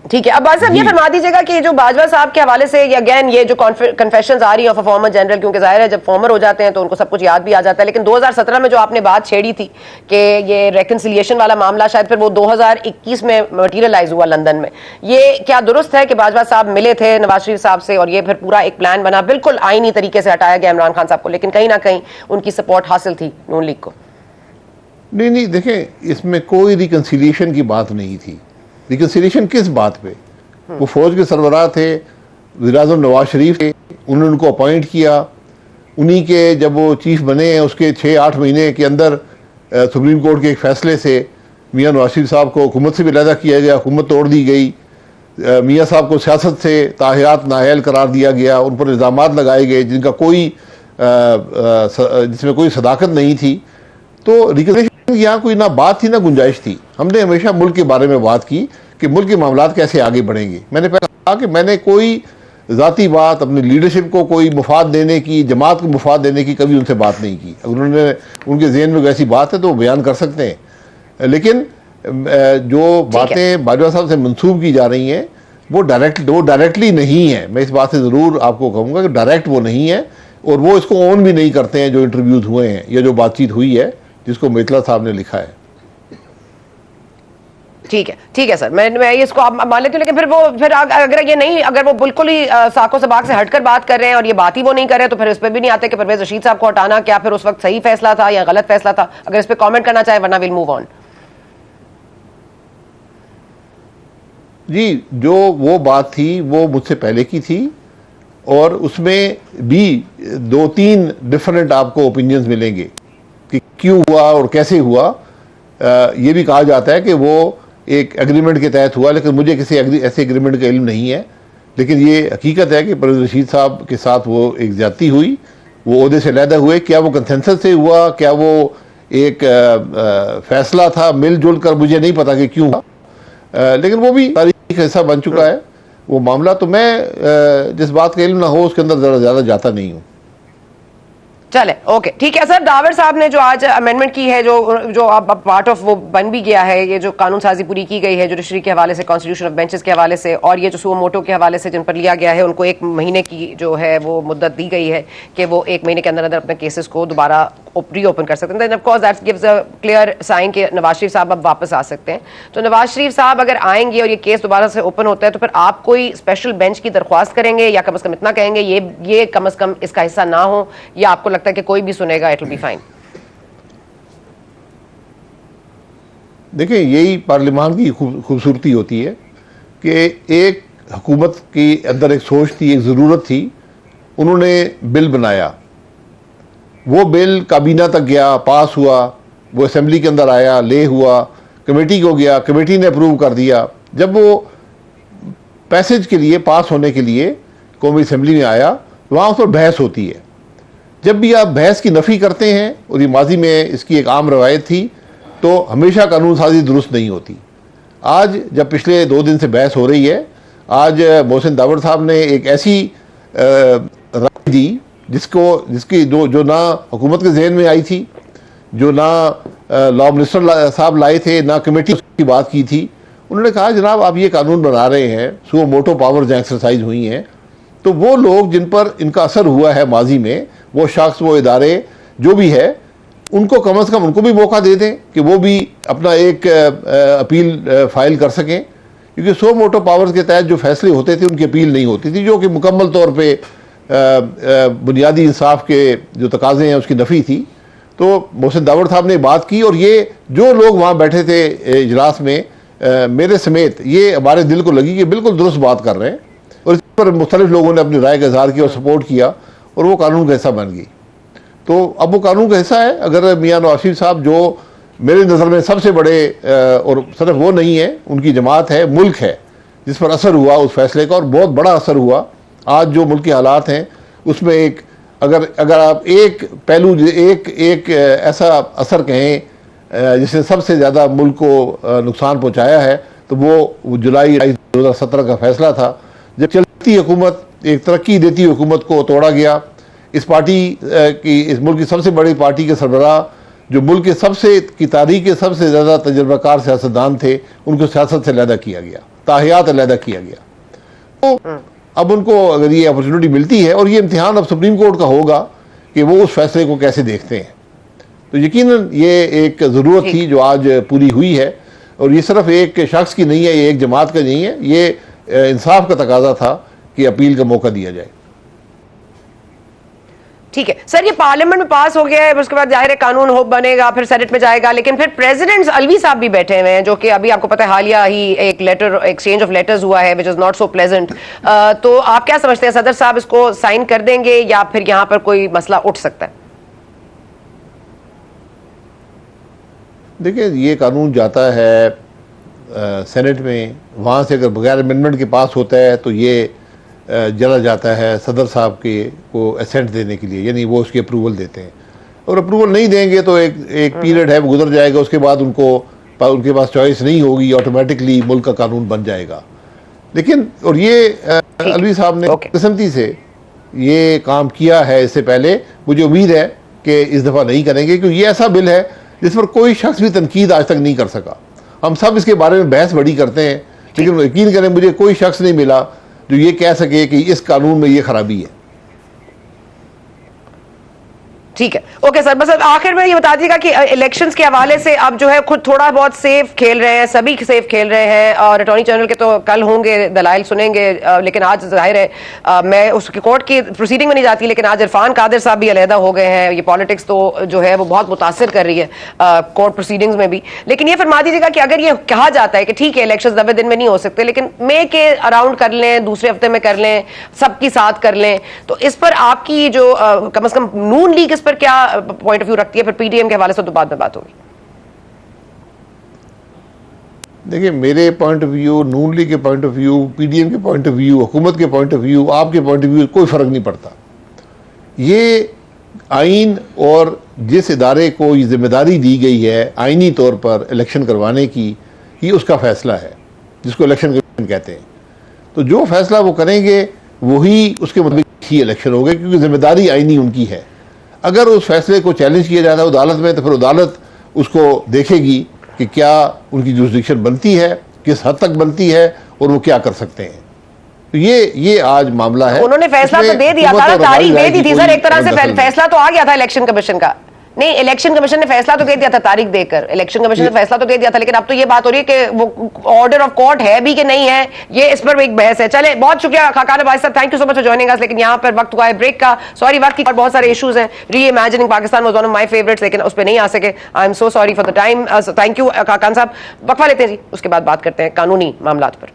ठीक है। अब बात साहब ये फरमा दीजिएगा कि जो बाजवा साहब के हवाले से अगेन ये जो कन्फेशंस आ रही है ऑफ अ फॉर्मर जनरल, क्योंकि जाहिर है जब फॉर्मर हो जाते हैं तो उनको सब कुछ याद भी आ जाता है, लेकिन 2017 में जो आपने बात छेड़ी थी कि ये रेकन्सिलिएशन वाला मामला शायद फिर वो 2021 में मटीरियलाइज हुआ लंदन में, ये क्या दुरुस्त है कि बाजवा साहब मिले थे नवाज शरीफ साहब से और ये फिर पूरा एक प्लान बना, बिल्कुल आईनी तरीके से हटाया गया इमरान खान साहब को, लेकिन कहीं ना कहीं उनकी सपोर्ट हासिल थी नून लीग को? नहीं, देखें, इसमें कोई रिकन्सिलिएशन की बात नहीं थी। रिकन्सिलिएशन किस बात पे? वो फौज के सरबराह थे, वज़ीर-ए-आज़म नवाज शरीफ थे, उन्होंने उनको अपॉइंट किया। उन्हीं के जब वो चीफ बने हैं उसके 6-8 महीने के अंदर सुप्रीम कोर्ट के एक फैसले से मियाँ नवाज शरीफ साहब को हुकूमत से भी अलहदा किया गया, हुकूमत तोड़ दी गई। मियाँ साहब को सियासत से ताहियात नाअहल करार दिया गया, उन पर इल्ज़ामात लगाए गए जिनका जिसमें कोई सदाकत नहीं थी। तो रिकन्सिलिएशन की यहाँ कोई ना बात थी ना गुंजाइश थी। हमने हमेशा मुल्क के बारे में बात की कि मुल्क के मामलात कैसे आगे बढ़ेंगे। मैंने पहले कहा कि मैंने कोई ज़ाती बात अपनी लीडरशिप को कोई मुफाद देने की, जमात को मुफाद देने की कभी उनसे बात नहीं की। अगर उन्होंने उनके ज़हन में वैसी बात है तो वो बयान कर सकते हैं, लेकिन जो बातें बाजवा साहब से मंसूब की जा रही हैं वो डायरेक्टली नहीं है। मैं इस बात से ज़रूर आपको कहूँगा कि डायरेक्ट वो नहीं है, और वो इसको ऑन भी नहीं करते हैं जो इंटरव्यूज़ हुए हैं या जो बातचीत हुई है जिसको मितला साहब ने लिखा है। ठीक है सर, मैं इसको आप मान लेती हूँ, लेकिन फिर अगर ये नहीं, अगर वो बिल्कुल ही साको सबाक से हटकर बात कर रहे हैं और ये बात ही वो नहीं कर रहे तो फिर इस पर भी नहीं आते कि परवेज रशीद साहब को हटाना क्या फिर उस वक्त सही फैसला था या गलत फैसला था? अगर इस पर कमेंट करना चाहे, वरना विल मूव ऑन। जी, जो वो बात थी वो मुझसे पहले की थी, और उसमें भी 2-3 डिफरेंट आपको ओपिनियंस मिलेंगे कि क्यों हुआ और कैसे हुआ। ये भी कहा जाता है कि वो एक एग्रीमेंट के तहत हुआ, लेकिन मुझे किसी ऐसे एग्रीमेंट का इल्म नहीं है। लेकिन ये हकीकत है कि परवेज रशीद साहब के साथ वो एक ज्यादती हुई, वो ओहदे से अलहदा हुए। क्या वो कंसेंसस से हुआ, क्या वो एक फैसला था मिलजुल कर, मुझे नहीं पता कि क्यों हुआ, लेकिन वो भी तारीख का हिस्सा बन चुका है वो मामला। तो मैं जिस बात का इल्म ना हो उसके अंदर ज़रा ज़्यादा जाता नहीं हूँ। चले, ओके, ठीक है सर। डावर साहब ने जो आज अमेंडमेंट की है, जो अब पार्ट ऑफ वो बन भी गया है, ये जो कानून साजी पूरी की गई है जुडिशरी के हवाले से, कॉन्स्टिट्यूशन ऑफ बेंचेस के हवाले से, और ये जो सुओ मोटो के हवाले से जिन पर लिया गया है उनको 1 महीने की जो है वो मुद्दत दी गई है कि वो 1 महीने के अंदर अंदर अपने केसेस को दोबारा रीओपन कर सकते हैं। Of course that gives a clear sign कि नवाज शरीफ साहब अब वापस आ सकते हैं। तो नवाज शरीफ साहब अगर आएंगे और ये केस दोबारा से ओपन होता है तो फिर आप कोई स्पेशल बेंच की दरख्वास्त करेंगे, या कम से कम इतना कहेंगे ये कम से कम इसका हिस्सा ना हो, या आपको लगता है कि कोई भी सुनेगा इट विल बी फाइन? देखिए, यही पार्लियामान की खूबसूरती होती है कि एक हुकूमत के अंदर एक सोच थी, एक ज़रूरत थी, उन्होंने बिल बनाया, वो बिल काबीना तक गया, पास हुआ, वो असेंबली के अंदर आया, ले हुआ, कमेटी को गया, कमेटी ने अप्रूव कर दिया। जब वो पैसेज के लिए, पास होने के लिए कौमी असेंबली में आया, वहाँ उस पर बहस होती है। जब भी आप बहस की नफ़ी करते हैं, और ये माजी में इसकी एक आम रवायत थी, तो हमेशा कानून साजी दुरुस्त नहीं होती। आज जब पिछले 2 दिन से बहस हो रही है, आज मोहसिन दावर साहब ने एक ऐसी राय दी जिसकी जो ना हुकूमत के जहन में आई थी, जो ना लॉ मिनिस्टर साहब लाए थे, ना कमेटी की बात की थी। उन्होंने कहा, जनाब आप ये कानून बना रहे हैं, सुओ मोटो पावर्स एक्सरसाइज हुई हैं, तो वो लोग जिन पर इनका असर हुआ है माजी में, वो शख्स, वो इदारे जो भी है, उनको कम से कम उनको भी मौका दे दें कि वो भी अपना एक अपील फाइल कर सकें, क्योंकि सुओ मोटो पावर्स के तहत जो फैसले होते थे उनकी अपील नहीं होती थी, जो कि मुकम्मल तौर पर बुनियादी इंसाफ के जो तकाजे हैं उसकी नफ़ी थी। तो मोहसिन दावर साहब ने बात की, और ये जो लोग वहाँ बैठे थे इजलास में, मेरे समेत, ये हमारे दिल को लगी कि बिल्कुल दुरुस्त बात कर रहे हैं, और इस पर मुख्तलिफ लोगों ने अपनी राय का इज़हार किया और सपोर्ट किया, और वो कानून का हिस्सा बन गई। तो अब वो कानून का हिस्सा है। अगर मियाँ नवाज शरीफ साहब, जो मेरी नज़र में सबसे बड़े, और सिर्फ वो नहीं है, उनकी जमात है, मुल्क है, जिस पर असर हुआ उस फैसले का, और बहुत बड़ा असर हुआ। आज जो मुल्क के हालात हैं उसमें एक अगर आप एक पहलू, एक ऐसा असर कहें जिसने सबसे ज़्यादा मुल्क को नुकसान पहुँचाया है, तो वो जुलाई 2017 का फैसला था, जब चलती हुकूमत, एक तरक्की देती हुकूमत को तोड़ा गया। इस पार्टी की, इस मुल्क की सबसे बड़ी पार्टी के सरबराह, जो मुल्क के की तारीख के सबसे ज़्यादा तजर्बाकार सियासतदान थे, उनको सियासत से अलहदा किया गया। ताहियात अलहदा किया गया। तो अब उनको अगर ये अपॉर्चुनिटी मिलती है, और ये इम्तिहान अब सुप्रीम कोर्ट का होगा कि वो उस फैसले को कैसे देखते हैं, तो यकीनन ये एक ज़रूरत थी जो आज पूरी हुई है। और ये सिर्फ एक शख्स की नहीं है, ये एक जमात का नहीं है, ये इंसाफ का तकाजा था कि अपील का मौका दिया जाए। ठीक है सर, ये पार्लियामेंट में पास हो गया है, उसके बाद जाहिर है कानून हो बनेगा, फिर सेनेट में जाएगा, लेकिन फिर प्रेसिडेंट अलवी साहब भी बैठे हुए हैं, जो कि अभी आपको पता है हालिया ही एक लेटर एक्सचेंज ऑफ लेटर्स हुआ है which is not so pleasant. तो आप क्या समझते हैं, सदर साहब इसको साइन कर देंगे या फिर यहां पर कोई मसला उठ सकता है? देखिए, ये कानून जाता है सेनेट में, वहाँ से अगर बगैर अमेंडमेंट के पास होता है तो ये चला जाता है सदर साहब के को असेंट देने के लिए, यानी वो उसकी अप्रूवल देते हैं। और अप्रूवल नहीं देंगे तो एक पीरियड है, वो गुजर जाएगा, उसके बाद उनके पास चॉइस नहीं होगी, ऑटोमेटिकली मुल्क का कानून बन जाएगा। लेकिन और ये अलवी साहब ने किस्मती से ये काम किया है इससे पहले, मुझे उम्मीद है कि इस दफ़ा नहीं करेंगे, क्योंकि ये ऐसा बिल है जिस पर कोई शख्स भी तनकीद आज तक नहीं कर सका। हम सब इसके बारे में बहस बड़ी करते हैं, लेकिन यकीन करें मुझे कोई शख्स नहीं मिला जो ये कह सके कि इस कानून में ये खराबी है। ठीक है, ओके सर, बस आखिर में ये बता दीजिएगा कि इलेक्शंस के हवाले से अब जो है खुद थोड़ा बहुत सेफ खेल रहे हैं, सभी सेफ खेल रहे हैं, और अटॉर्नी जनरल के तो कल होंगे दलाइल सुनेंगे, लेकिन आज जाहिर है मैं उसकी कोर्ट की प्रोसीडिंग में नहीं जाती, लेकिन आज इरफान कादिर साहब भी अलहदा हो गए हैं। ये पॉलिटिक्स तो जो है वो बहुत मुतासिर कर रही है कोर्ट प्रोसीडिंग्स में भी। लेकिन ये फरमा दीजिएगा कि अगर ये कहा जाता है कि ठीक है इलेक्शन 90 दिन में नहीं हो सकते, लेकिन मई के अराउंड कर लें, दूसरे हफ्ते में कर लें, सबकी साथ कर लें, तो इस पर आपकी जो कम से कम नून लीग पर क्या पॉइंट ऑफ व्यू रखती है? फिर पीडीएम के हवाले से तो बाद में बात होगी। देखिए, मेरे point of view, Noon league के पॉइंट ऑफ व्यू, पीडीएम के पॉइंट ऑफ व्यू, हुकूमत के पॉइंट ऑफ व्यू, आपके पॉइंट ऑफ व्यू, कोई फर्क नहीं पड़ता। ये आइन और जिस इदारे को ये जिम्मेदारी दी गई है आइनी तौर पर इलेक्शन करवाने की, ये उसका फैसला है जिसको इलेक्शन कमीशन कहते हैं। तो जो फैसला वो करेंगे वही उसके मुताबिक ही इलेक्शन होगा, क्योंकि जिम्मेदारी आइनी उनकी है। अगर उस फैसले को चैलेंज किया जाता है अदालत में, तो फिर अदालत उसको देखेगी कि क्या उनकी जुरिस्डिक्शन बनती है, किस हद तक बनती है, और वो क्या कर सकते हैं। तो ये आज मामला है। उन्होंने फैसला तो दे दिया था, तारीख दे दी थी सर, एक तरह से फैसला तो आ गया था इलेक्शन कमीशन का। नहीं, इलेक्शन कमीशन ने फैसला तो दे दिया था तारीख देकर, इलेक्शन कमीशन ने फैसला तो दे दिया था, लेकिन अब तो ये बात हो रही है कि वो ऑर्डर ऑफ कोर्ट है भी कि नहीं है, ये इस पर एक बहस है। चले, बहुत शुक्रिया खाकान अब्बासी साहब, thank you so much for joining us. लेकिन यहाँ पर वक्त हुआ है ब्रेक का, सॉरी, वक्त की और बहुत सारे इश्यूज हैं। री imagining Pakistan was one of my favourites, लेकिन उस पर नहीं आ सके। I am so sorry for the time. Thank you Khaqan साहब, वक्फा लेते हैं जी, उसके बाद बात करते हैं कानूनी मामलात पर।